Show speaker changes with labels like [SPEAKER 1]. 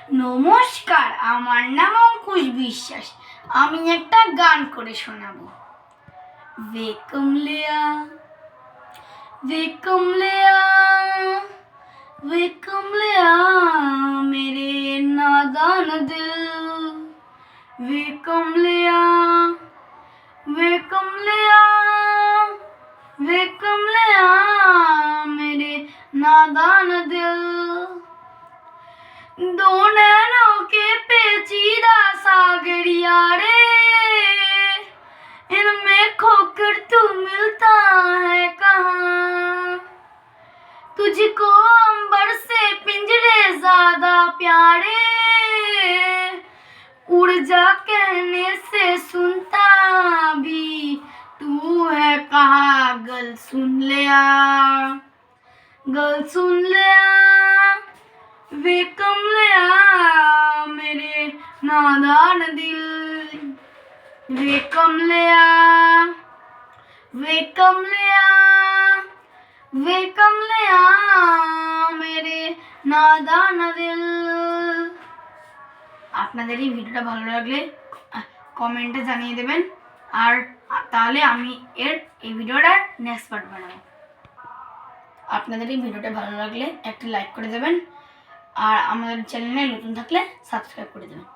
[SPEAKER 1] নমস্কার, আমার নাম অঙ্কুশ বিশ্বাস। আমি একটা গান করে শোনাবো। वे कमलिया वे कमलिया वे कमलिया मेरे नादान दिल, वे कमलिया वे कमलिया वे कमलिया मेरे नादान दिल। दो नैनों के पेचीदा सागरिया रे, इनमें खोकर तू मिलता है कहाँ। तुझको अंबर से पिंजरे ज्यादा प्यारे, उड़ जा कहने से सुनता भी तू है कहाँ। गल सुन लिया, गल सुन लिया, वे कमलिया मेरे नादान दिल, वे कमलिया वे कमलिया वे कमलिया मेरे नादान दिल। আপনাদের এই ভিডিওটা ভালো লাগলে কমেন্টে জানিয়ে দেবেন, আর তাহলে আমি এই ভিডিওটার নেক্সট পার্ট বানাবো। আপনাদের এই ভিডিওটা ভালো লাগলে একটা লাইক করে দেবেন, আর আমাদের চ্যানেলে নতুন থাকলে সাবস্ক্রাইব করে দেবেন।